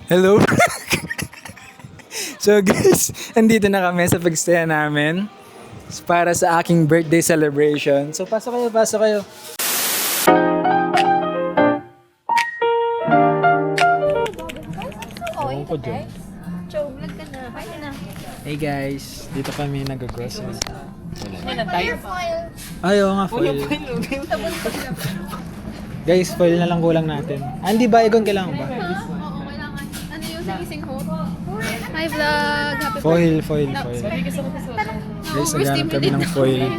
Hello? So guys, andito na kami sa pagstaya namin para sa aking birthday celebration. So pasok kayo, pasok kayo. Okay ka guys. Chow, vlog ka na. Kaya na. Hey guys, dito kami nag-grocery. Foil. Ay, oo nga, foil. Guys, foil na lang kulang natin. Hindi ba, Egon, kailangan ba? Oo, kailangan. Ano yung nagising ko? Hi vlog! Happy Foil. Guys, naghanap kami ng foil.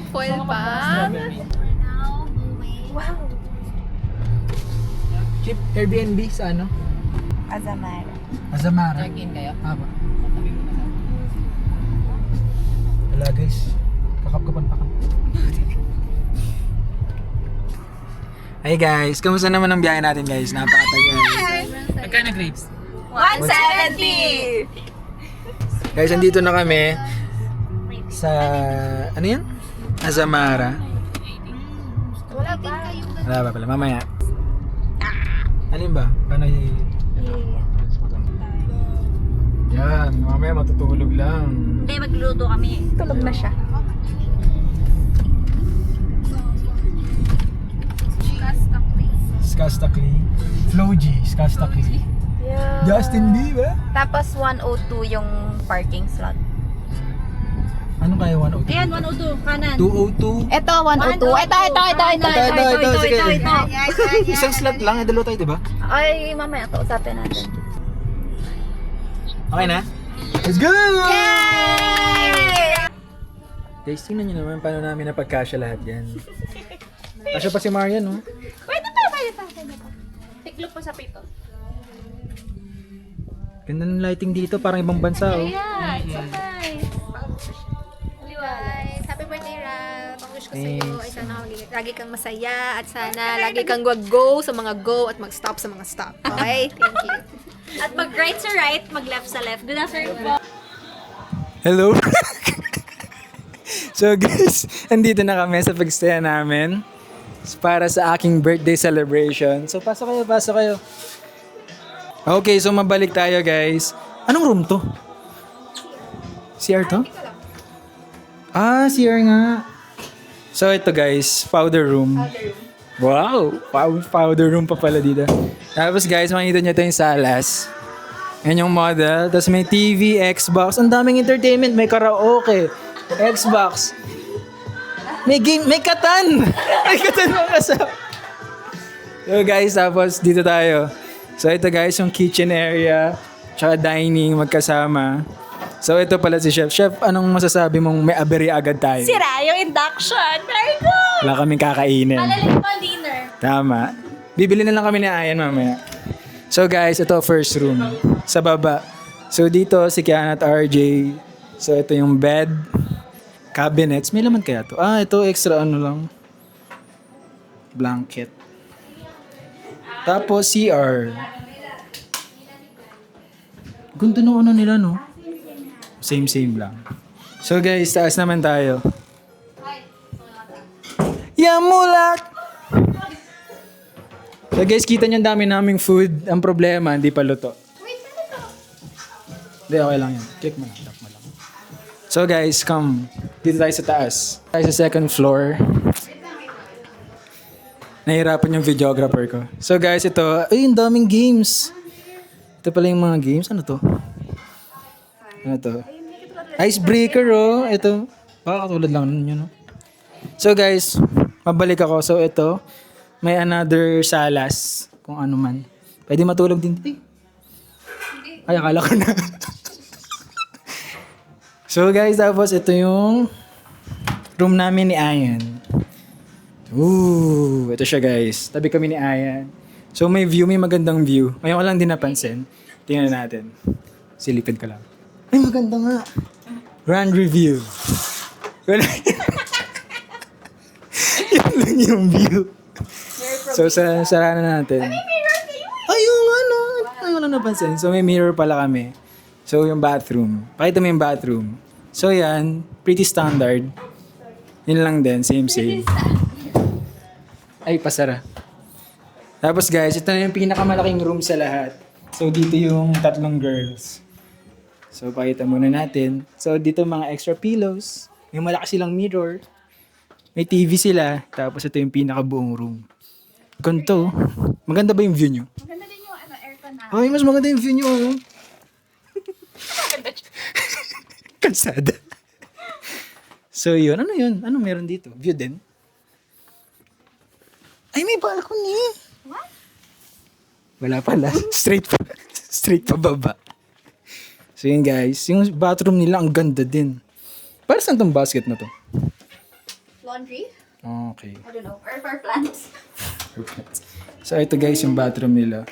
Foil pa? Wow! Cheap Airbnb sa ano? Azamara. Azamara. Check-in kayo? Haba. Wala guys. Kakap-kapan pa kami. Hey guys, kamusta naman ang biyahe natin guys? Napakatagal. Magkano grapes? 170! Guys, andito na kami sa, ano yan? Azamara. Wala din kayo. Wala ba pala, mamaya. Alin ba? Paano yan, mamaya matutulog lang. Hindi, magluluto kami. Tulog na siya. Skastakli. Flo G, Skastakli. Yeah. Justin Bieber? Tapos 102 yung parking slot. Ano kaya 102? Ayan, 102, kanan. 202? Ito, 102. Ito. Sige. Isang slot lang, dalawa tayo, diba? Ay, mamaya, kausapin natin. Okay na? Let's go! Yay! Guys, tingnan nyo naman paano namin napagkasya lahat yan. Kasya pa si Marian, no? Pwede pa. Tiklop pa sa pito. Ganda ng lighting dito, parang ibang bansa, oh. Yeah, it's so nice. Guys, happy birthday, Ralph. Ang wish ko sa'yo ay sana lagi kang masaya at sana lagi kang go sa mga go at mag-stop sa mga stop. Okay? Thank you. At mag-right sa right, mag-left sa left. Good afternoon po. Hello? So guys, andito na kami sa pagstaya namin para sa aking birthday celebration. So pasok kayo. Okay, so mabalik tayo guys. Anong room to? CR to? Ah, CR nga. So ito guys, powder room. Wow, powder room pa pala dito. Tapos guys, makikita nyo ito yung salas. Yan yung model. Tapos may TV, Xbox. Ang daming entertainment. May karaoke, Xbox. May game, may katan. May katan mga kasama. So guys, tapos dito tayo. So ito guys, yung kitchen area, tsaka dining magkasama. So ito pala si Chef. Chef, anong masasabi mong may aberya agad tayo? Sira yung induction. Very good! Wala kaming kakainin. Malalim pa dinner. Tama. Bibili na lang kami ni Ayan mamaya. So guys, ito first room. Sa baba. So dito si Kiana at RJ. So ito yung bed. Cabinets. May laman kaya to? Ah, ito extra ano lang. Blanket. Tapos CR. Ganda ng ano nila, no? Same lang. So guys, taas naman tayo. Yamulak! So guys, kita niyo ang dami naming food. Ang problema, hindi pa luto. Hindi, okay lang yan. Click mo lang. Tap mo lang. So guys, come. Dito tayo sa taas. Tayo sa second floor. Nahirapan yung videographer ko. So guys, ito. Ay, ang daming games. Ito pala yung mga games. Ano to? Ano to? Icebreaker, oh. Ito. Baka katulad lang nun yun, no? So guys, mabalik ako. So ito, may another salas. Kung ano man. Pwede matulog din. Ay, akala ko na. So guys, tapos ito yung room namin ni Ayan. Ooh, ito siya guys. Tabi kami ni Ayan. So may view, may magandang view. Ngayon ko lang din napansin. Tingnan natin. Silipin ko lang. Ay, maganda nga. Grand review. Yan lang yung view. So, sara na natin. Ay, yung ano. Ay, wala napansin. So, may mirror pala kami. So, yung bathroom. Pakita mo yung bathroom. So, yan. Pretty standard. Yun lang din. Same. Ay, pasara. Tapos guys, ito na yung pinakamalaking room sa lahat. So dito yung tatlong girls. So pakita muna natin. So dito mga extra pillows. May malaki silang mirror. May TV sila. Tapos ito yung pinakabuong room. Ganito. Maganda ba yung view nyo? Maganda din yung aircon na. Ay, mas maganda yung view nyo. Oh. Kalsada. So yun. Ano yun? Ano meron dito? View din? Ay, may balcony. What? Wala pala. Straight pa baba. So yun guys, yung bathroom nila ang ganda din. Para saan tong basket na to? Laundry? Okay. I don't know. Or for plants? So ito guys yung bathroom nila.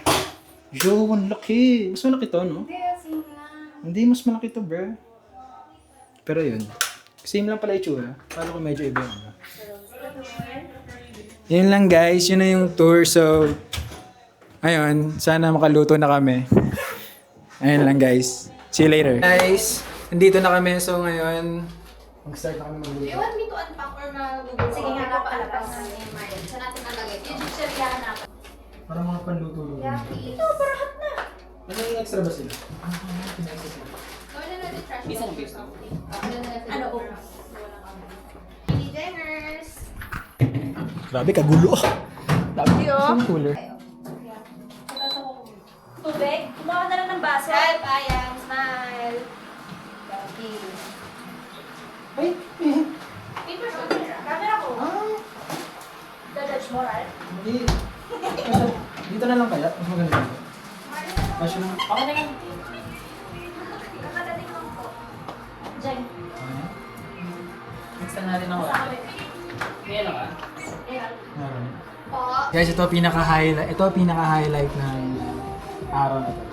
Yo, ang laki. Mas malaki to, no? Hindi, mas malaki to, bro. Pero yun. Same lang pala itsura. Parang ko medyo iba yun. Yun lang guys, yun na yung tour. So, ayun, sana makaluto na kami. Ayun lang guys. See you later. Guys, nandito na kami. So ngayon, mag-start na kami magluto. You want me to unpack or magugulo? Sige nga, napakalapas na ni Marian. Saan natin nalagay? Yung chichiryahan natin. Parang mga panluto-luto. Ito, parahat na. Ano yung extra ba sila? Gawin na natin trash. Isa ng base Ano, Mini Jenners. Grabe, kagulo. Dami oh. cooler. Tubig? Kumuha na lang ng baso. Smile, ayan. Smile. Gabi. Ay, Paper sa camera ko. Judge mo, right? hindi. Dito na lang kaya? Mas maganda dito. Kasya lang. Okay na lang. Nakadating lang po. Jen. Next time natin ako. May ano ka? Meron. Po. Guys, ito pinaka-highlight. Ito pinaka-highlight ng araw na to.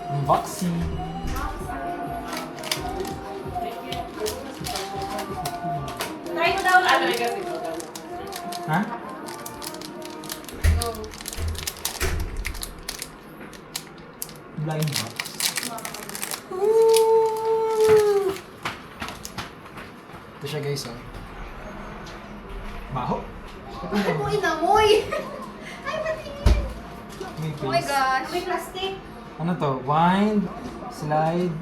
Unboxing. Try ko daw lang. Ha? Blind box. Ito siya guys, oh. Baho. Bakit mo inamoy? Ay, patingin. May Oh my face. gosh. May plastic. Ano to? Wind, slide,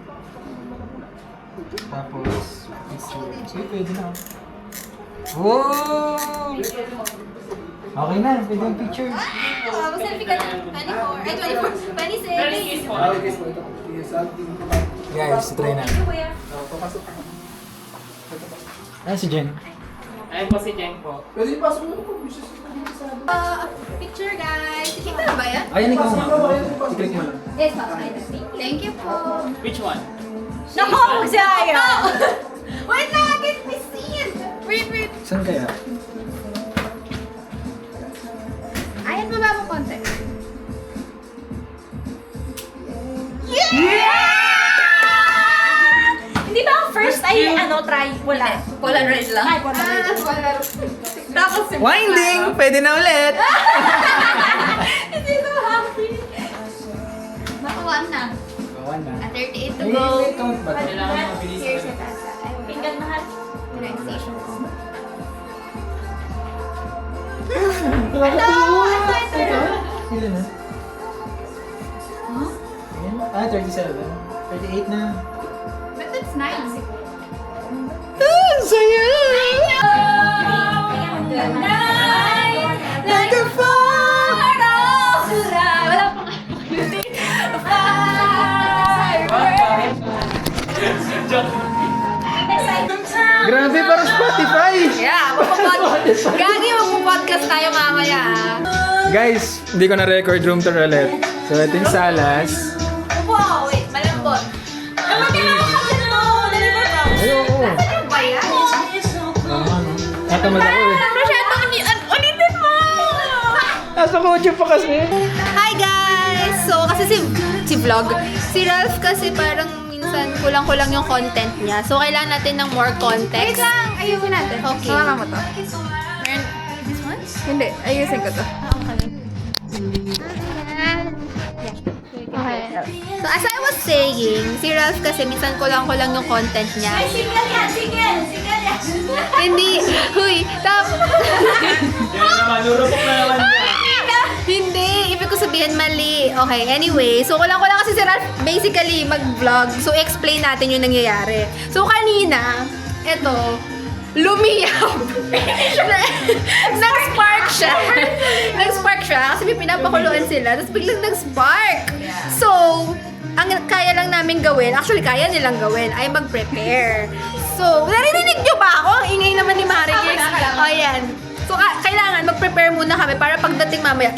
tapos picture. Uy, pwede na. Wow! Okay na, pwede yung picture. Selfie ka na. 24. Ay, 24. 26. Guys, try na. Kuya. Ayan si Jen. Ayun po si Jen po. Picture guys. Kita ba yan? Ayan, ikaw nga. I-click mo lang. Yes, thank you po. Which one? Nako, magsaya! Wait lang, get me seen! Wait. Saan kaya? Ayan, baba mo konti. Hindi ba ang first ay try? Wala. Polaroid lang? Ay, Polaroid. Tapos Winding! Pwede na ulit! hindi ko happy. Nakuha na. Gawan na. 38 to May go. count ba? Kailangan mabilis. Here's your tasa. Pinggan mahal. Pronunciation. Hello! Ito. Ilan na? Ayan. 37. 38 na. But that's nice. Saya! Like a wala pang Grabe, parang Spotify! Yeah, Gagi, magpo-podcast tayo mamaya. Guys, hindi ko na-record room tour ulit. So, ito yung salas. Wow, wait, malambot. Naman din ako sa ito. Deliver pa. Ay, oo. Ano ba yan? Natamad ako eh. Rosetong ulitin mo! Nasa kotse pa kasi. Hi guys! So, kasi si Ralph kasi parang minsan kulang-kulang yung content niya. So, kailangan natin ng more context. Wait lang, ayusin natin. Okay. Hawakan mo to. Meron, this one? Hindi, ayusin ko to. Okay. Okay. So, as I was saying, si Ralph kasi minsan kulang yung content niya. Ay, single yan! Single! Single yan! Hindi, huy, Yan naman, nurupok na naman niya. Hindi, ibig ko sabihin mali. Okay, anyway. So, kulang kasi si Ralph basically mag-vlog. So, explain natin yung nangyayari. So, kanina, eto, lumiyab. Nag-spark siya. Nag-spark siya kasi may pinapakuluan sila. Tapos biglang nag-spark. So, ang kaya lang namin gawin, actually kaya nilang gawin, ay mag-prepare. So, naririnig niyo ba ako? Ang ingay naman ni Marikix. O, yan. So, kailangan mag-prepare muna kami para pagdating mamaya,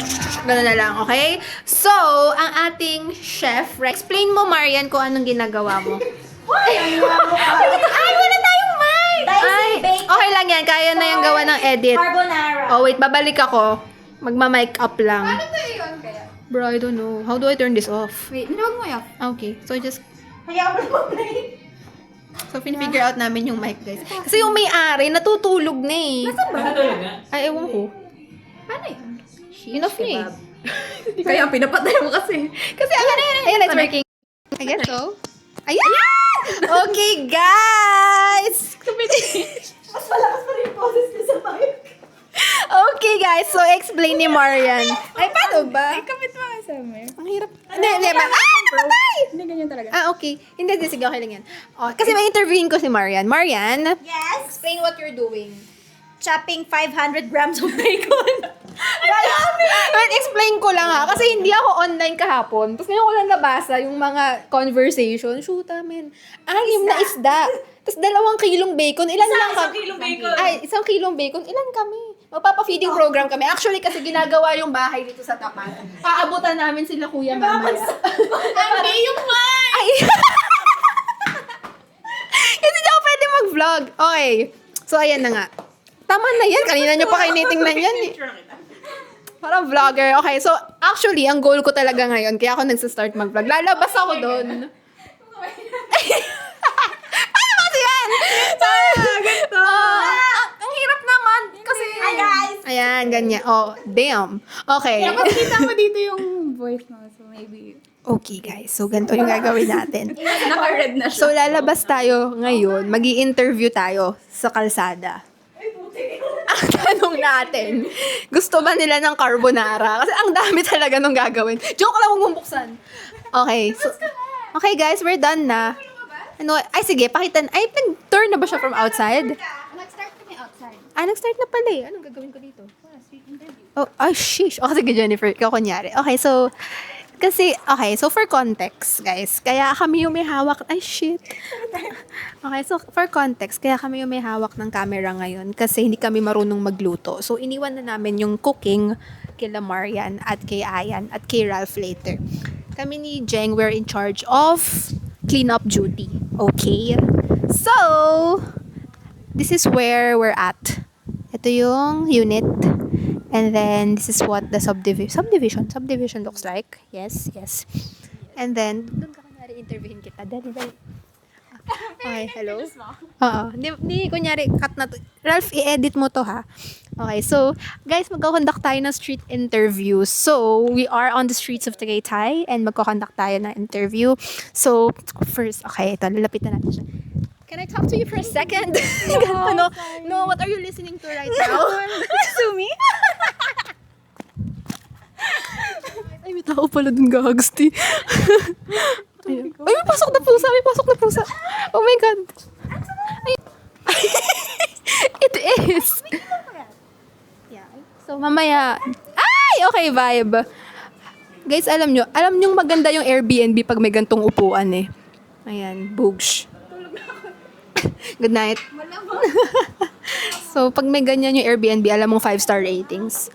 gano'n na lang, okay? So, ang ating chef, explain mo, Marian, kung anong ginagawa mo. Ay, wala tayong mic! Ay, okay lang yan. Kaya na yung gawa ng edit. Carbonara. Oh, wait, babalik ako. Magma-mic up lang. Paano to yun kaya? Bro, I don't know. How do I turn this off? Wait, huwag mo yun. Okay, so just... Kaya mo mag-play. So, figure out namin yung mic, guys. Kasi yung may-ari, natutulog na eh. Natulog na. Ay, ewan ko. Paano yun? Enough na eh. Kaya pinapatay mo kasi. Kasi ayan, it's working. I guess so. Ayan! Okay, guys! Mas malakas pa rin yung poses ko sa mic. Okay, guys. So, explain ni Marian. Ay, paano ba? Kapit mo nga sa mic. Ang hirap. Hindi ba? Ay, napatay! Hindi ganyan talaga. Ah, okay. Hindi, sige, okay lang yan. Oh, kasi may interviewin ko si Marian. Marian, Yes? explain what you're doing. Chopping 500 grams of bacon. Wait, explain ko lang ha. Kasi hindi ako online kahapon. Tapos ngayon ko lang nabasa yung mga conversation. Shoot, men. 6 na isda. Tapos 2 kilong bacon. Ilan lang kami? 1 kilong bacon. Ay, 1 kilong bacon. Ilan kami? Magpapa-feeding program kami. Actually, kasi ginagawa yung bahay dito sa tapat. Aabutan namin sila kuya mamaya. Hindi yung mic! Ay! Kasi hindi ako pwede mag-vlog. Okay. So, ayan na nga. Tama na yan. Kanina nyo pa kayo tinitingnan yan eh. Parang vlogger. Okay, so actually, ang goal ko talaga ngayon, kaya ako nagsistart mag-vlog. Lalabas ako doon. Ano kasi yan? Ganito. Ang hirap naman. Kasi... Hi, guys! Ayan, ganyan. Oh, damn. Okay. Kita mo dito yung voice mo. So, maybe... Okay, guys. So, ganito yung gagawin natin. Naka-red na siya. So, lalabas tayo ngayon. Mag-i-interview tayo sa kalsada. Ang tanong natin, gusto ba nila ng carbonara? Kasi ang dami talaga nung gagawin. Joke lang, huwag mong buksan. Okay. So, okay, guys, we're done na. Ano, ay, sige, pakita. Ay, nag-turn na ba siya from outside? Nag-start kami outside. Ah, nag-start na pala eh. Anong gagawin ko dito? Oh, ay, sheesh. Oh, sige, Jennifer. Ikaw kunyari. Okay, so, okay, so for context, guys, kaya kami yung may hawak, ay shit. Okay, so for context, kaya kami yung may hawak ng camera ngayon kasi hindi kami marunong magluto. So, iniwan na namin yung cooking kila Marian at kay Ayan at kay Ralph later. Kami ni Jeng, we're in charge of cleanup duty. Okay? So, this is where we're at. Ito yung unit. And then, this is what the subdivision looks like. Yes. And then, doon ka kunyari interviewin kita. Dali. Okay, hello? Oo. Di, kunyari, cut na to. Ralph, i-edit mo to, ha? Okay, so, guys, magkakonduct tayo ng street interview. So, we are on the streets of Tagaytay and magkakonduct tayo ng interview. So, first, okay, ito, lalapitan natin siya. Can I talk to you for a second? No, what are you listening to right now? Sumi? Ay, may tao pala dun, gagsti. Ay, may pasok na pusa. Oh my God. Ay. It is. Yeah. So, mamaya. Ay, okay, vibe. Guys, alam nyo maganda yung Airbnb pag may gantong upuan eh. Ayan, boogs. Good night. So, pag may ganyan yung Airbnb, alam mong 5-star ratings.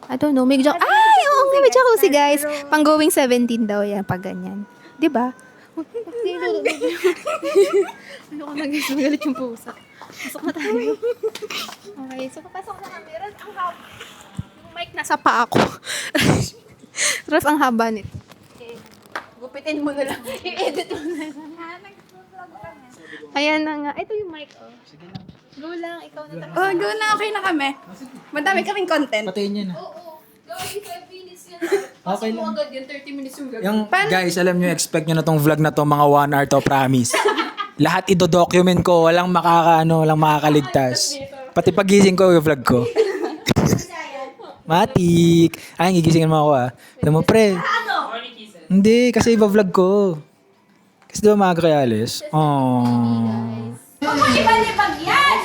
I don't know, may jacuzzi. Ay, oo nga, may jacuzzi, guys. Pang going 17 daw yan, pag ganyan. Diba? Ano ko na, guys, magalit yung pusa. Pasok na tayo. Okay, so papasok na kami. Ralph, ang haba. Yung mic nasa paa ko. Ralph, ang haba nito. Okay. Gupitin mo na lang. I-edit mo na lang. Ayan na nga. Ito yung mic, oh. Go lang, ikaw na tapos. Oh, go na. Okay na kami. Madami kaming content. Patayin niya na. Oo. Gawin 5 minutes Okay lang. agad yun, 30 minutes yung Yung, guys, alam nyo, expect nyo na tong vlog na to, mga 1 hour to, promise. Lahat ido-document ko, walang walang makakaligtas. Pati pagising ko, yung vlog ko. Matik. Ay, gigisingin mo ako Alam mo, pre. Hindi, kasi iba vlog ko. Kasi di ba maaga kay Alice? Aww. Huwag mo ibang-ibang yan!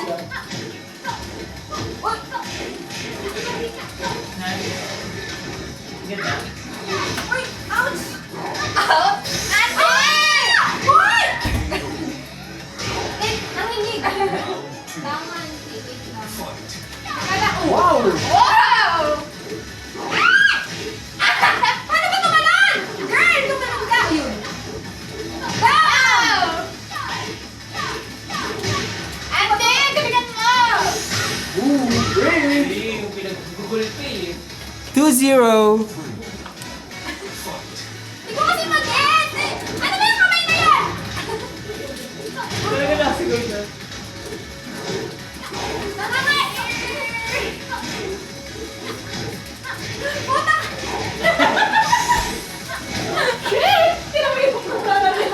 Uy! Ouch! Ouch! Ate! Uy! Nanginig. Tama, titig na. Wow! Wow! Paano ba tumalon? Girl, tumalon ka! Yun. Wow! Ate, galingan mo! Hindi, yung pinag-google pay 2-0. Hindi ko kasi mag-get! Ano ba yung kamay na yan? Talaga nasigaw siya. Nakaka- Puta! Shit! Tinamay ko pa na rin.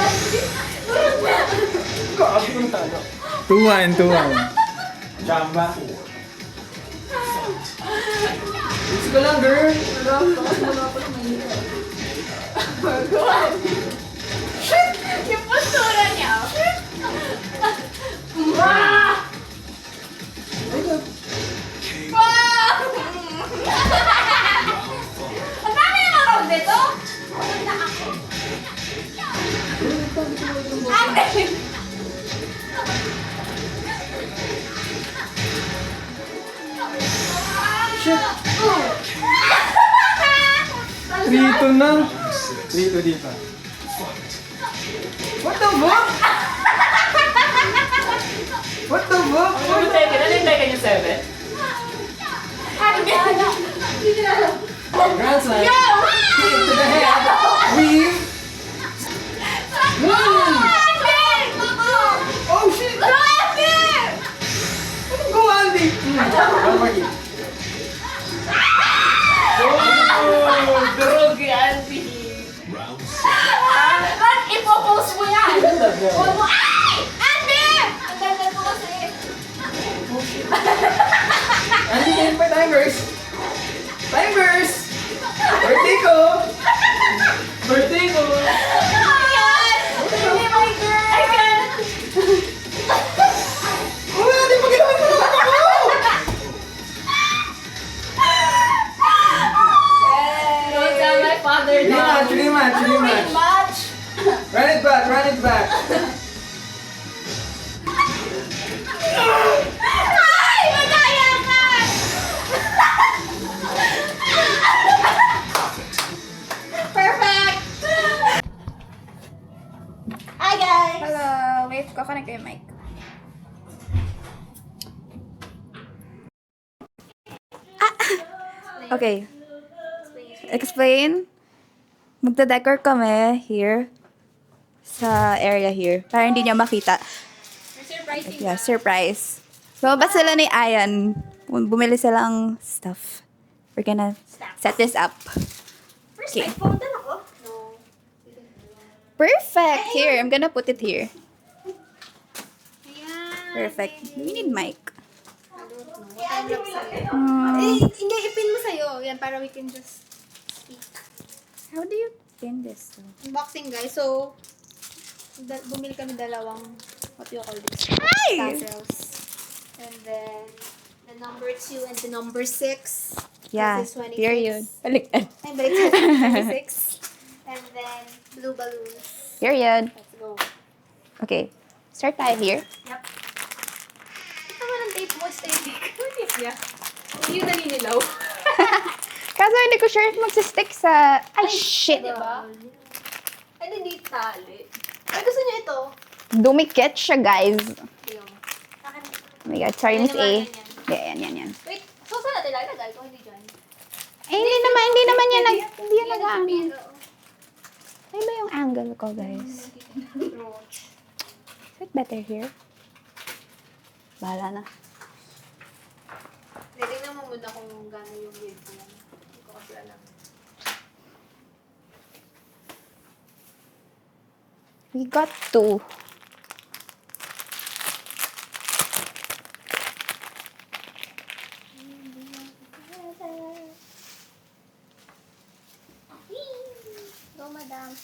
2-1, 2-1. Jamba. Easy ko lang, girl. Shit! Yung postura niya. Wah! Wah! Ang dami naman road dito. Maganda ako. Ate! Shit. 3-2 na. 3-2 dito. What the fuck? What the fuck? Ano yung tayo? Ano yung tayo kanya 7? Grand slam. Yo! Kick to the head. Weave. Oh shit. Go, Andy. One more hit. Oh! Durog kay Andy! Ba't ipopost mo yan? Huwag mo, ay! Ate! Ang ganda mo kasi. Andy, game pa timers. Timers. Birthday ko. Birthday ko. Ayan! Hindi mo girl! I can't! Oh, Andy, pag-ilawan mo naman ako. Don't tell my father Rematch, rematch, rematch. Match! Run it back, run it back. Ay! Madaya ka! Perfect! Hi guys! Hello! Wait, kakonek ko yung mic. Okay. Explain. Magda-decor kami here. Sa area here. Para hindi niya makita. Surprising. Yeah, surprise. Lumabas sila ni Ayan. Bumili silang stuff. We're gonna set this up. First, Okay. may phone din ako. No. Perfect! Here, I'm gonna put it here. Ayan. Perfect. We need mic. Hindi, ipin mo sa'yo. Yan, para we can just speak. How do you pin this? Unboxing, guys. So, bumili kami dalawang, what do you call this? Hi! Tassels. And then, the number 2 and the number 6. Yeah, This is 26. period. Baliktad. Ay, balik sa 26. And then, blue balloons. Period. Let's go. Okay. Start tayo here. Yep. Ito naman ang tape mo, steady. What is ya? Hindi yung naninilaw. Kaso hindi ko sure if magsistick sa... Ay, shit! Diba? Ay, hindi tali. Ay, gusto niyo ito? Dumikit siya, guys. Yung. Akin. Oh my God. Sorry, Yan Miss A. naman, Yeah, yan. Wait, so saan natin lalagay kung hindi dyan? Eh, hindi naman yan hindi yan Yan, nag-ano. oo. Ay ba yung angle ko, guys? Is it better here? Bahala na. Tingnan mo muna kung gano'n yung wave ko yan. Hindi ko kasi alam. We got 2. Go, madam.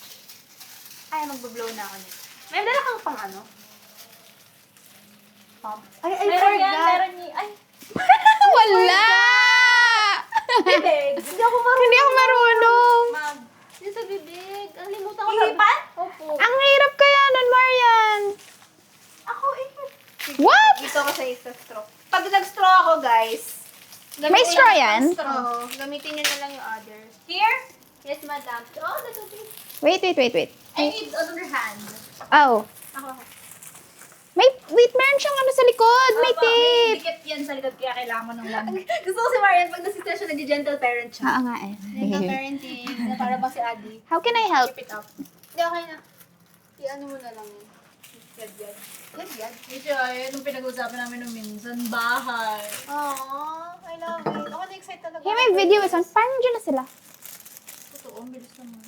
Ay, magbo-blow na ako nito. May dala kang pang ano? Ay, Meron yan, meron ni... Ay, Wala! bibig. Hindi ako marunong. Hindi ako marunong. Mag. Hindi sa bibig. Ang limutan ko sa... Hihipan? Opo. Ang hirap kaya nun, Marian. Ako eh. What? Dito ako sa isa straw. Pag nag-straw ako, guys. May straw yan? Oo. Gamitin niyo na lang yung other. Here? Yes, madam. Oh, that's okay. Wait. I need another hand. Oh. Ako. Wait, meron siyang ano sa likod. May tape. Dikit yan sa likod kaya kailangan mo ng lang. Gusto ko si Marian pag nasisya siya, nag-gentle parent siya. Oo nga eh. Gentle parenting. Na para ba si Adi? How can I help? Keep it up. Hindi, okay na. I-ano mo na lang yun. Yad. Medyo ayun, nung pinag-usapan namin nung minsan, bahay. Aww, I love it. Ako na-excite talaga. Hey, may video is on. Paano dyan na sila? Totoo, ang bilis naman.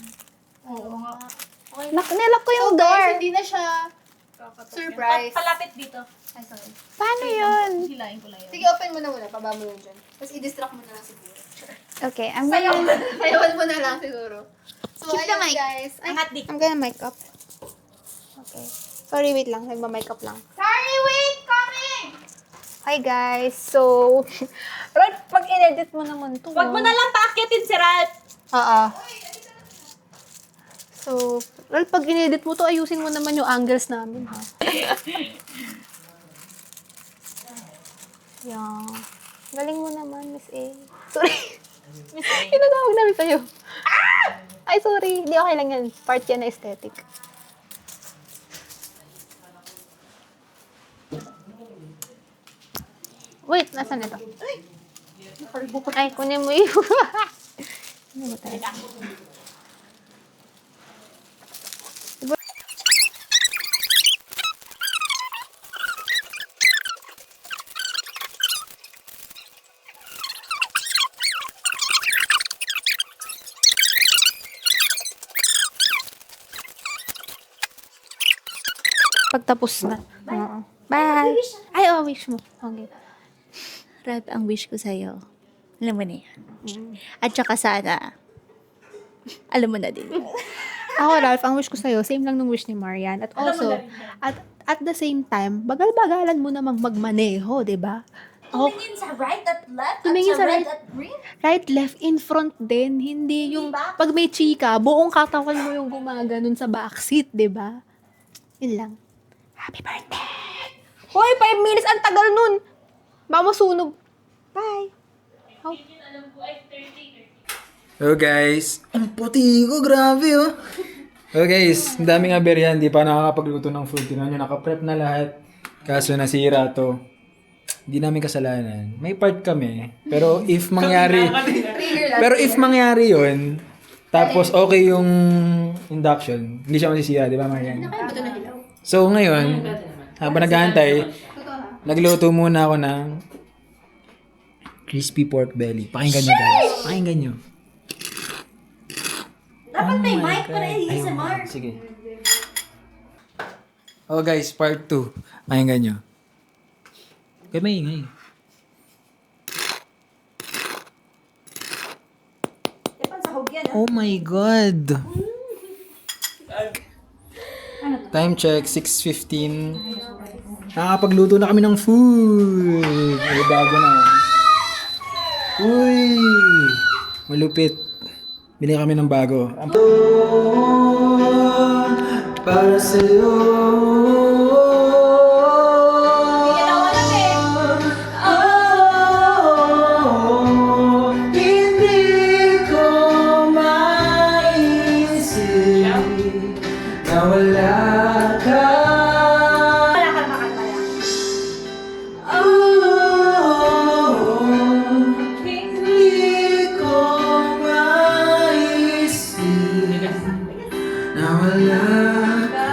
Oo nga. Okay. Nilak ko yung So, door. guys, hindi na siya surprise. Palapit dito. Ay, sorry. Paano yun? Hilain ko lang yun. Sige, open mo na muna. Paba mo yun dyan. Tapos i-distract mo na lang siguro. Okay, I'm Sayaw. gonna... Sayawan mo na lang siguro. So, Keep the ayun, mic. guys. Angat di. I'm gonna mic up. Okay. Sorry, wait lang. Nagma-mic up lang. Sorry, wait! Coming! Hi, guys. So, Rod, pag in-edit mo naman to. Wag mo na lang paakitin si Rat. Oo. So, Rod, pag in-edit mo to, ayusin mo naman yung angles namin, ha? Yan. Galing mo naman, Miss A. Sorry. Miss A. Tinatawag namin sa'yo. Ay, sorry. Hindi, okay lang yan. Part yan na aesthetic. Wait, nasan ito? Ay, kunin mo yun. Ano ba tayo? Pagtapos na. Oo. Bye. Ay, oh, wish mo. Okay. Rab, ang wish ko sa'yo, alam mo na yan. At saka sana, alam mo na din. Ako, Ralph, ang wish ko sa'yo, same lang nung wish ni Marian. At also, at the same time, bagal-bagalan mo namang magmaneho, di ba? Ako, Tumingin sa right at left Tumingin at sa red right. at green. right, left, in front din. Hindi yung, pag may chika, buong katawan mo yung gumaganon sa backseat, di ba? Yun lang. Happy birthday! Hoy, 5 minutes, ang tagal nun! Baka masunog. Bye! Oh. So guys, ang puti ko, grabe oh. So guys, ang daming aberya, hindi pa nakakapagluto ng food. Tingnan nyo, nakaprep na lahat. Kaso nasira to. Hindi namin kasalanan. May part kami. Pero if mangyari yun, tapos okay yung induction, hindi siya masisira, di ba Marian? So ngayon, habang naghahantay, nagluto muna ako ng crispy pork belly. Pakinggan nyo guys. Pakinggan nyo. Dapat may mic para ASMR. Sige. Oh guys, part 2. Pakinggan nyo. Kaya may ingay. Oh my God. Time check, 6:15. Nakakapagluto na kami ng food. May bago na. Uy! Malupit. Bili kami ng bago. Para sa'yo. Hindi ko maisip na wala ka. Wala ka makakaya. Hindi ko maisip na wala ka.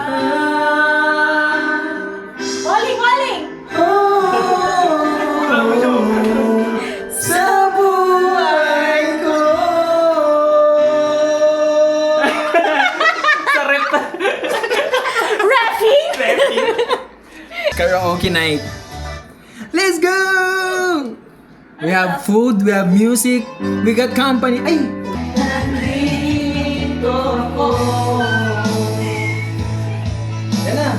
karaoke night. Let's go! We have food, we have music, we got company. Ay! Yan na.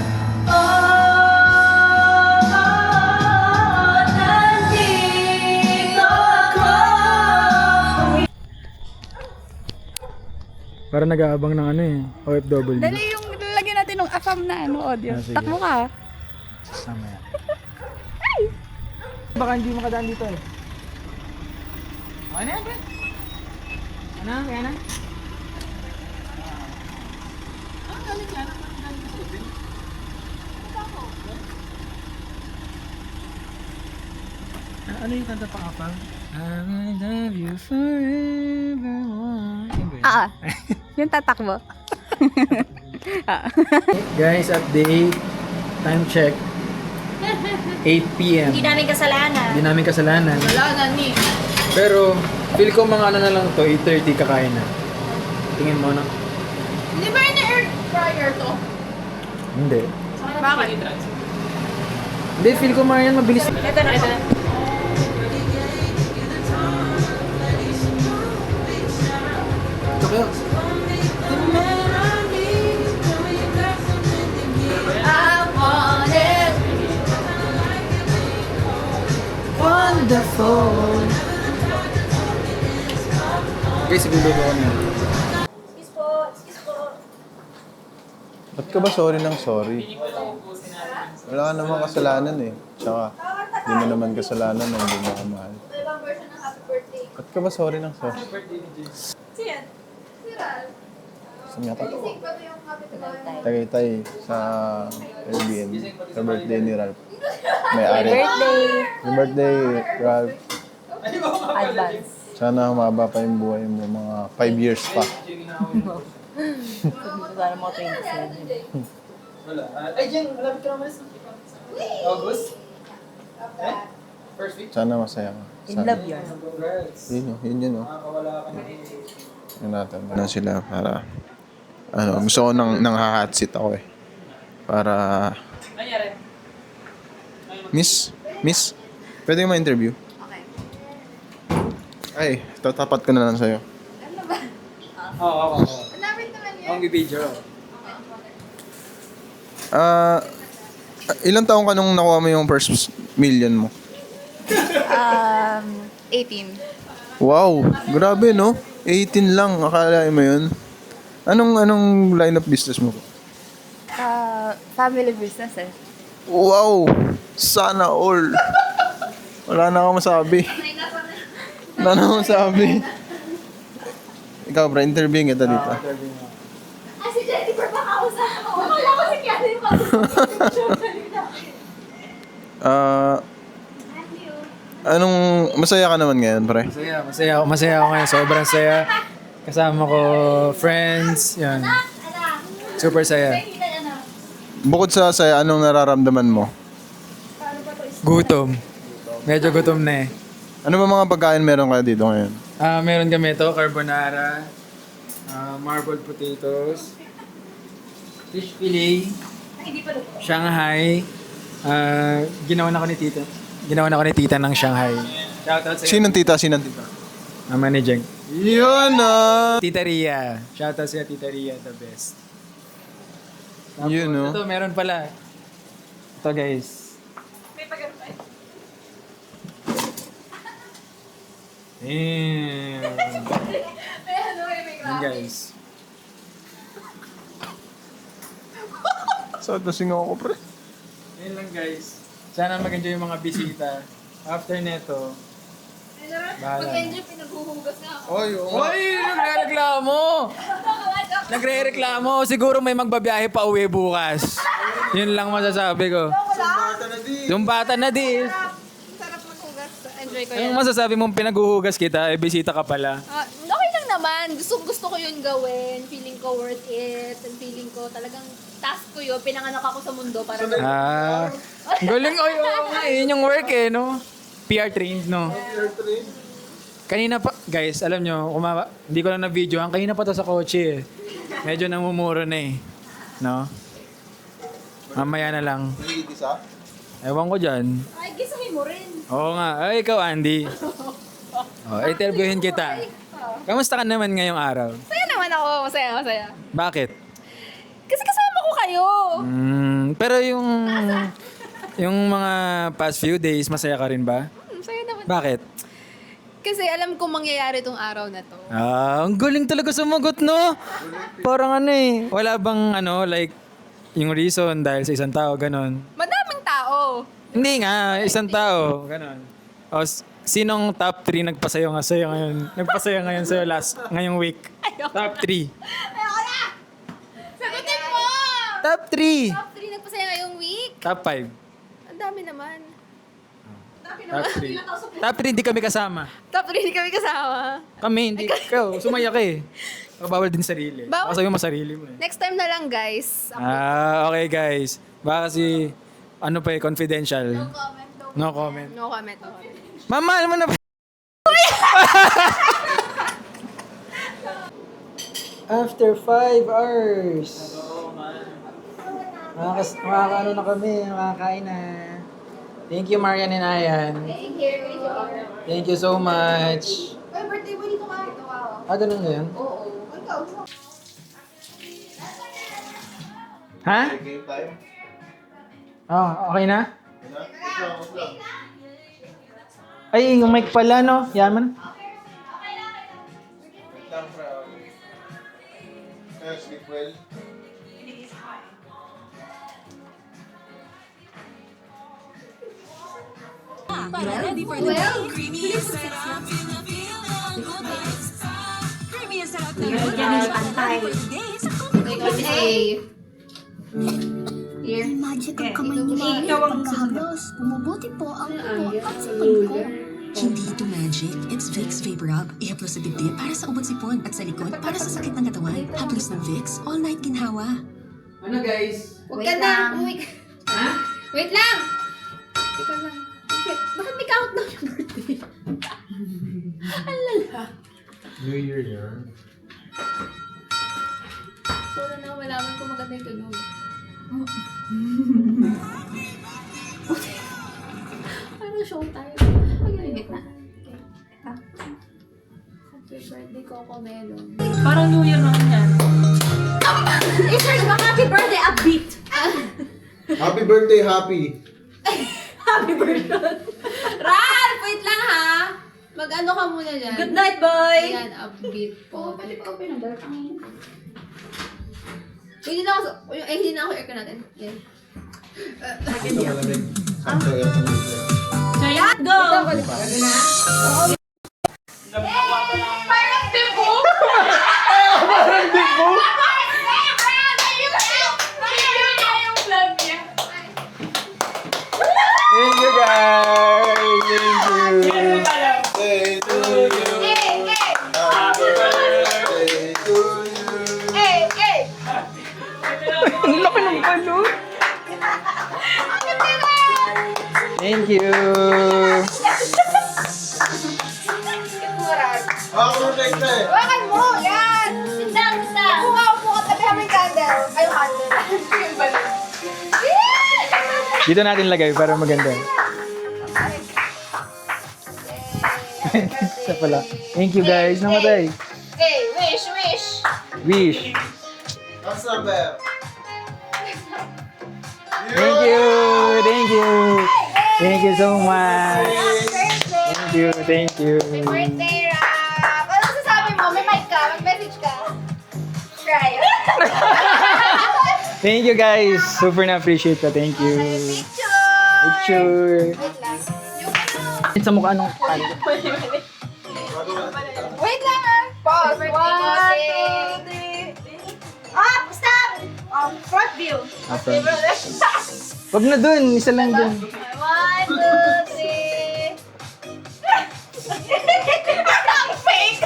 Para nag-aabang ng ano eh, OFW. Dali yung lalagyan natin ng AFAM na audio. Sige. Takbo ka. Tama yan. Baka hindi makadaan dito eh. Okay na yan, pre. Ano? Kaya na? Ano yung kanta pa kapag? I will love you forever. Yun ba yun? Yung tatakbo. Guys, update. Time check. 8 p.m. Hindi namin kasalanan. Hindi namin kasalanan. Wala na ni. Pero, feel ko mga ano na lang to, 8:30 kakain na. Tingin mo, no? Hindi ba yun air fryer to? Hindi. Bakit? Hindi, feel ko mga yan mabilis. Ito na. Ito kayo. I want it. Wonderful. Guys, ibulodo ko niya. Ba't ka ba sorry ng sorry? Wala ka naman kasalanan eh. Tsaka, hindi mo naman kasalanan na hindi mo ka mahal. Ibang version ng happy birthday. Ba't ka ba sorry ng sorry? Siyan. Siral. Saan nga ka? Isig pa to yung happy birthday. Tagaytay sa Airbnb. Sa birthday ni Ralph. May-ari. Happy birthday, Ralph. Advance. Sana humaba pa yung buhay mo, mga 5 years pa. Sana mga 27. Wala. Ay, Jen, malapit ka naman sa August? First week? Sana masaya ka. In love yun. Yun oh. Nakakawala ka na. Yun natin. Na sila para, gusto ko nang hot seat ako eh. Para, Miss, pwede mo ma-interview? Okay. Ay, tatapat ko na lang sa'yo. Ano ba? Oo. Malapit naman yun. Ang video. Ilang taong ka nung nakuha mo yung first million mo? 18. Wow, grabe no? 18 lang, akala mo yun? Anong line of business mo? Family business eh. Wow, sana all. Wala na akong masabi. Wala na akong masabi. Ikaw bro, interviewing kita dito. Ah, si Jennifer pa kausap ko. Akala ko si Kiana yung Anong, masaya ka naman ngayon, pre? Masaya ako ngayon. Sobrang saya. Kasama ko, friends, yan. Super saya. Bukod sa saya, anong nararamdaman mo? Gutom. Medyo gutom na eh. Ano ba mga pagkain meron kayo dito ngayon? Meron kami ito, carbonara, marbled potatoes, fish fillet, Shanghai. Ginawa na ko ni tita ng Shanghai. Shoutout sa Sinong tita? Mama ni Jeng. Yun ah! Tita Ria. Shoutout sa Tita Ria, the best. Tapos, Yun, no? Ito, meron pala. Ito guys. Damn. Yan guys. Saan nasing ako, pre? Yan lang guys. Sana mag-enjoy yung mga bisita. After neto, bahala. Pag-enjoy, pinaghuhugas na ako. Oy, Hoy! Nagre-reklamo! Siguro may magbabiyahe pa uwi bukas. Yun lang masasabi ko. Yung bata na di. Sarap maghugas. Enjoy ko yan. Anong masasabi mong pinaghuhugas kita, eh bisita ka pala. Okay lang naman. Gusto ko yun gawin. Feeling ko worth it. And feeling ko talagang task ko yun. Pinanganak ako sa mundo para Galing. Oy, oo nga, yun yung work eh, no? PR trained, no? Kanina pa, guys, alam nyo, hindi ko lang na-video. Kanina pa to sa kotse eh. Medyo namumuro na eh. No? Mamaya na lang. Ewan ko dyan. Ay, gisahin mo rin. Oo nga. Ay, ikaw, Andy. Interviewin kita. Kamusta ka naman ngayong araw? Masaya naman ako. Masaya. Bakit? Kasi kasama ko kayo. Pero yung mga past few days, masaya ka rin ba? Masaya naman. Bakit? Kasi alam kong mangyayari tong araw na to. Ang galing talaga sumagot, no? Parang ano eh. Wala bang like, yung reason dahil sa isang tao, ganon. Madaming tao. Hindi nga, isang tao, ganon. O, sinong top 3 nagpasaya nga sa'yo ngayon? Nagpasaya ngayon sa'yo ngayong week? Top 3. Ayoko na! Sagutin mo! Top 3! Top 3 nagpasaya ngayong week. Top 5. Ang dami naman. Top 3. Top 3, hindi kami kasama. Top 3 hindi kami kasama. Kami, hindi. Ikaw, sumaya ka eh. Bawal din sarili. Bawal? Baka sabi mo sarili mo eh. Next time na lang, guys. Okay guys. Baka kasi, confidential. No comment. No comment. Mama, alam mo na ba? After 5 hours. Makakaano na kami, makakain na. Thank you, Marian and Ayan. Thank you so much. Ay, birthday mo dito ka. Ito ka. Ganun na yun? Oo. Ikaw. Ha? Game time. Okay na? Ay, yung mic pala, no? Yaman. Wait lang, bro. Sleep well. Ready for the day? Creamy and sarap. Creamy and sarap na yun. Ready for the day? Sa coffee. Here. Magic ang kamay ni Mami pagkahaplos. Bumubuti po ang upo at sa pagko. Hindi ito magic. It's Vicks Vapor Rub. I-haplos sa dibdib para sa ubod sipon at sa likod para sa sakit ng katawan. Haplos ng Vicks. All night ginhawa. Ano guys? Huwag ka na. Wait lang. Teka lang. Bakit may count down yung birthday? Alala. New Year yan. So na malaman kung maganda yung tunog. Parang show tayo. Mag-limit na. Happy birthday, Coco Melon. Parang New Year naman yan. I-search mo happy birthday, upbeat. Happy birthday, happy. Happy birthday. Ralph, wait lang ha. Mag-ano ka muna dyan. Good night, boy! Ayan, upbeat po. Pwede pa open ang door. Hindi na ako, hindi na ako aircon natin. Yan. Jaya, go! Parang dibo! Thank you guys! Thank you! Birthday to you. Happy birthday to you. Ang laki ng balon! Thank you! Ako protect na eh. Hawakan mo! Yan! Sindang! Upo ka tabi kami candle. Ay, yung candle. Yung balon. Dito natin lagay para maganda. Isa pala. Thank you guys. Namatay. Okay, wish! Wish. What's up, Bev? Thank you. Thank you. Thank you so much. Thank you. Thank you. Birthday, Rap! Ano sasabi mo? May mic ka? Mag-message ka? Try. Thank you guys. Super na-appreciate ko. Thank you. Picture. Wait lang. Yung ano? Sa mukha nung Wait lang ah! Pause. 1, 2, 3. Up! Stop! Front view. Wag na dun. Isa lang dun. 1, 2, 3. Fake!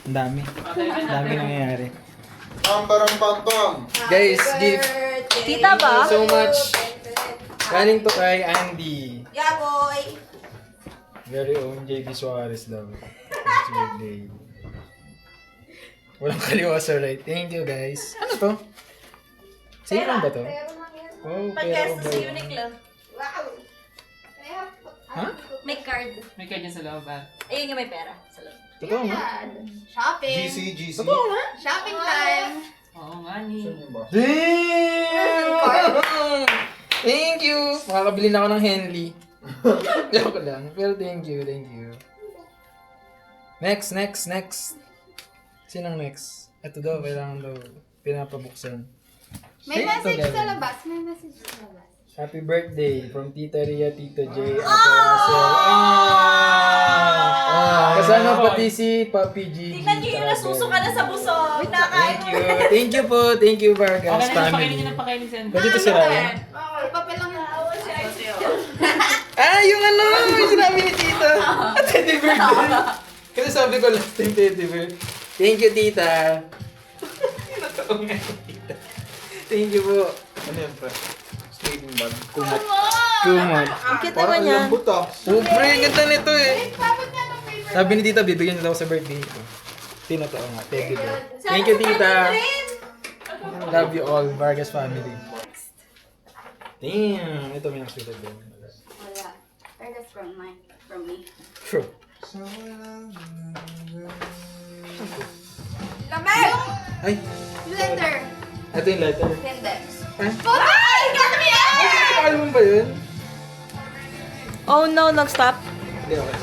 Ang dami. Ang dami nangyayari. Pam. Guys, gift. Kita ba? So much. Galing to kay Andy. Yeah, boy! Very own JV Suarez daw. Happy birthday. Walang kaliwa sa right. Thank you guys. Ano to? Sa'yo lang ba to? Pero lang yan. Oh, Pag-guest sa Uniqlo. Ha? May card. May kanya sa loob ah. Ayun yung may pera. Sa loob. Totoo nga? Shopping. GC. Totoo nga? Shopping time. Oo nga ni. Damn! Thank you! Makakabili na ako ng Henley. Joke lang. Pero thank you. Next. Sinong next? Ito daw, kailangan daw pinapabuksan. May Ito, message sa Gavin. labas. May message sa labas. Happy birthday from Tita Ria, Tito J, Ate Russell. Kasama pati si Papi G. Tingnan niyo yung nasusuka na sa busog. Thank you po. Thank you, Vargas Okay na, pakainin family. niyo ng pakainin sa Pwede ito si Ryan. Papel lang na. Yung yung sinabi ni Tita. Teddy bear din. Kasi sabi ko last time teddy bear. Thank you, Tita. Natao nga yung Tita. Thank you po. Ano yan, pre? Sleeping bag. Kumot. Ang cute Parang naman yan. lambot ah. Pre, ang ganda nito eh. Dapat nga ng favorite. Sabi ni Tita, bibigyan niya daw sa birthday ko. Tinatao nga, teddy bear. Thank you, Tita. Love you all, Vargas family. Damn, ito may nakita din. Wala. Or that's from me. True. Lamig! Ay, Letter. ito yung letter. Hindi. Ay, Ay! Got me out! pakal mo ba yun? Oh no, nag-stop. Hindi, okay.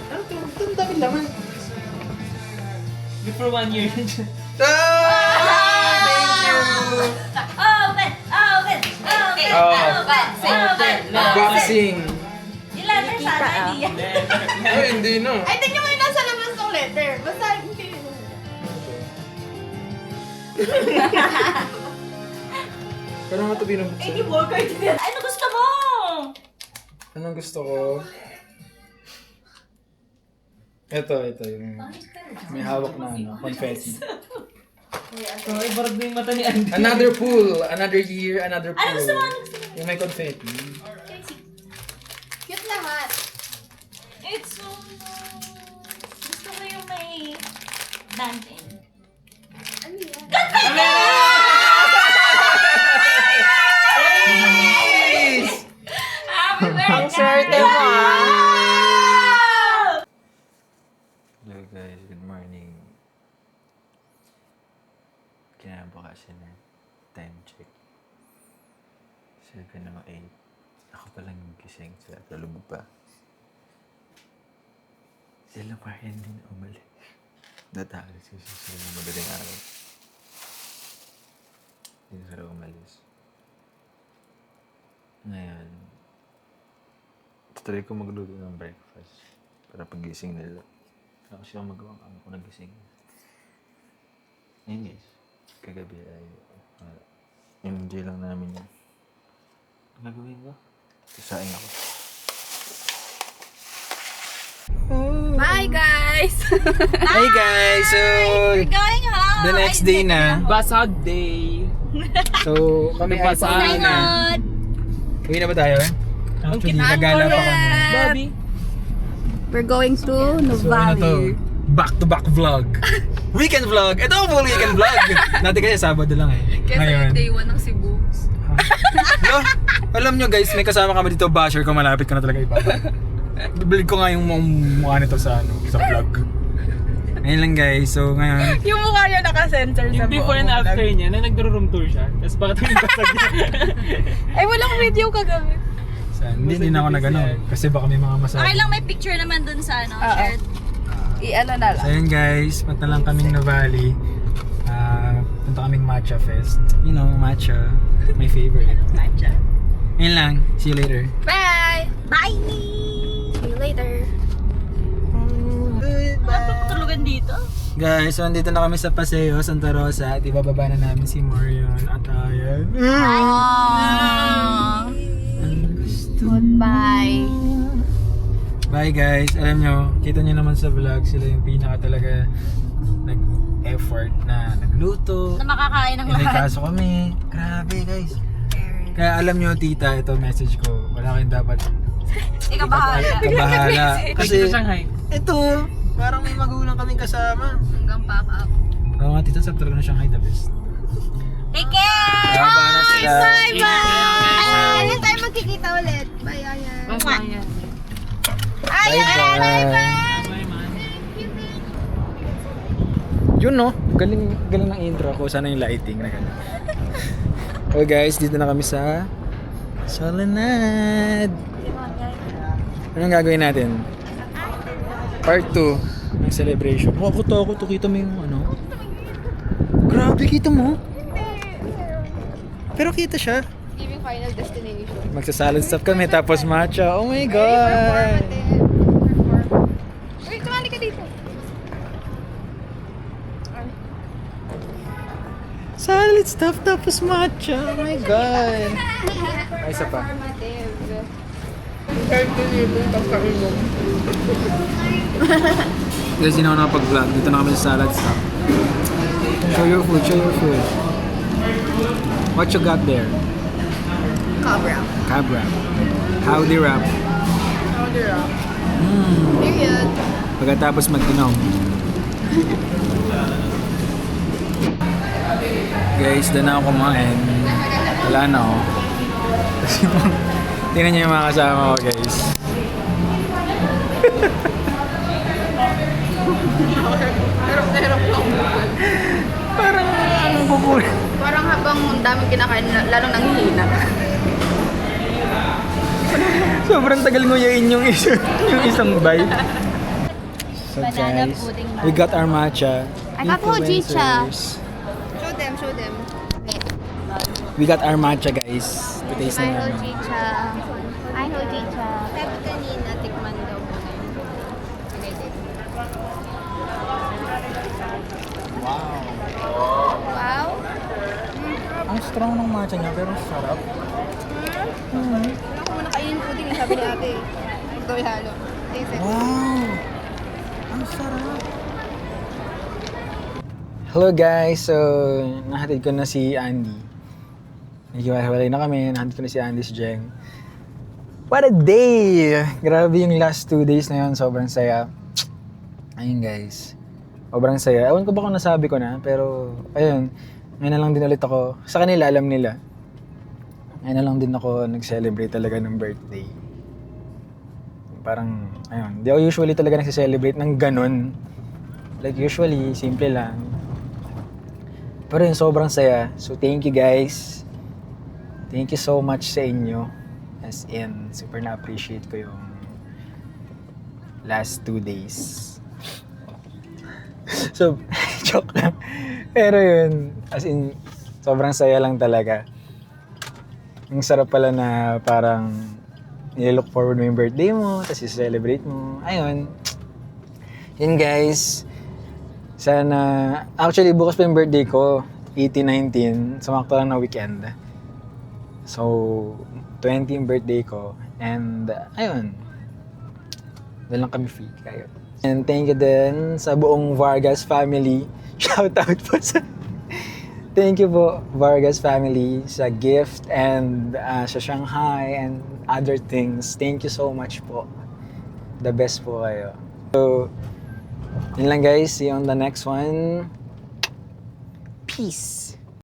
Ano ito? Ito ang dami laman. Good for 1 year. Thank you! Open! Boxing. Yung letter sana, hindi yan. Ay, hindi na. Ay, tingnan mo yung nasa labas ng letter. Basta, hindi. Pero nga ito binubuksan. Ano gusto mo? Anong gusto ko? Ito yung may hawak na confetti. So, ibarag na yung mata ni Andy. Another pool, another year, another pool. Ano gusto mo? Yung may confetti. Cute naman. It's so... Gusto ko yung may band-in. Ano yan? Happy birthday! Ang swerte mo, Hello guys, good morning. Kinabukasan na. Time check. 7:08. Ako pa lang yung gising. Sila tulog pa. Sila Marian din umalis. Natalo sila ng madaling araw. Hindi na sila umalis. Ngayon, try ko magluto ng breakfast para pagising nila. Wala kasi akong magawang ako nagising. Ayun guys, kagabi ay enjoy lang namin yan. Ang gagawin ko? Sasaing ako. Bye, guys! Hey guys, so Going home! the next day na. Basag day. So kami ay pauwi na. Uwi na ba tayo? Actually, nagala pa kami. Bobby. We're going to So ano to? Back-to-back vlog. Weekend vlog! Ito ang full weekend vlog! Dati kasi Sabado lang eh. Ngayon. Day 1 ng Cebu. Hello? Alam nyo guys, may kasama kami dito basher ko, malapit ko na talaga iba. Bibilig ko nga yung mukha nito sa vlog. Ngayon lang guys, so ngayon. Yung mukha niya naka-censor Yung before and after niya, na nagro-room tour siya. Tapos bakit yung basag niya? Ay, walang video kagabi. Hindi na ako nag-ano, kasi baka may mga masabi. Okay lang, may picture naman dun sa shared. I-ano na So yun guys, punta lang kaming Nuvali. Punta kaming Matcha Fest. You know, matcha. My favorite. Matcha. Yun lang. See you later. Bye! Bye! See you later. Tulugan dito. Guys, so nandito na kami sa Paseo, Santa Rosa. At ibababa na namin si Marion at Ayan. Goodbye. Bye guys. Alam nyo, kita nyo naman sa vlog, sila yung pinaka talaga nag-effort na nagluto. Na makakain ng May lahat. kaso kami. Grabe guys. Kaya alam nyo tita, ito message ko. Wala kayong dapat Ikaw bahala. kabahala. Kasi Kasi Shanghai. ito, parang may magulang kaming kasama. Hanggang pack up. Oo nga tita, sa talaga na Shanghai the best. Take care! Baba na si Bye-bye! Kailan tayo magkikita ulit? Bye, Ayan. Bye-bye. Bye-bye! Yun no, galing ng intro ko. Sana yung lighting na gano'n. Okay guys, dito na kami sa Solenad. Anong gagawin natin? Part 2 ng celebration. Oh, ako to. Kita mo yung ano? Grabe, kita mo? Pero kita siya. Giving Final Destination. Magsasalad stuff kami tapos matcha. Oh my God! Uy, tumali ka dito. Salad stuff tapos matcha. Oh my God! Ay, isa pa. Guys, hindi na ako nakapag-vlog. Dito na kami sa salad stuff. Show your food. What you got there? Cob wrap. Crab wrap. Howdy wrap. Period. Pagkatapos mag-inom. Guys, doon na ako kumain. Wala na ako. Tingnan niyo yung mga kasama ko, guys. Parang anong bubul? Parang habang daming kinakain, lalo nang hihina. Sobrang tagal nguyain yung isang bite. So Banana guys, pudding we got our matcha. I got hojicha. Influencers. Show them. We got our matcha, guys. Taste na naman. Hojicha. Ay, hojicha. Sabi kanina, tikman daw muna yun. Okay, din. Wow. Ang strong ng matcha niya, pero sarap. Wala ko muna kainin pudding, sabi ni ate. Ito ihalo. Taste it. Wow! Ang sarap! Hello guys! So, nahatid ko na si Andy. Naghiwalay na kami. Nahatid ko na si Andy, si Jeng. What a day! Grabe yung last 2 days na yun. Sobrang saya. Ayun guys. Sobrang saya. Ewan ko ba kung nasabi ko na, pero ayun. Ngayon na lang din ulit ako. Sa kanila, alam nila. Ngayon na lang din ako nag-celebrate talaga ng birthday. Parang, ayun. Di ako usually talaga nag-celebrate ng ganun. Like usually, simple lang. Pero yun, sobrang saya. So thank you guys. Thank you so much sa inyo. As in, super na-appreciate ko yung last 2 days. So, joke lang. Pero yun, as in, sobrang saya lang talaga. Yung sarap pala na parang nilook forward mo yung birthday mo, tapos i-celebrate mo. Ayun. Yun guys. Sana, actually bukas pa yung birthday ko, 18-19, sumakto lang na weekend. So, 20 yung birthday ko, and ayun, doon lang kami free kayo. And thank you din sa buong Vargas family. Shout out po sa... Thank you po, Vargas family, sa gift and sa Shanghai and other things. Thank you so much po. The best po kayo. So, yun lang guys. See you on the next one. Peace.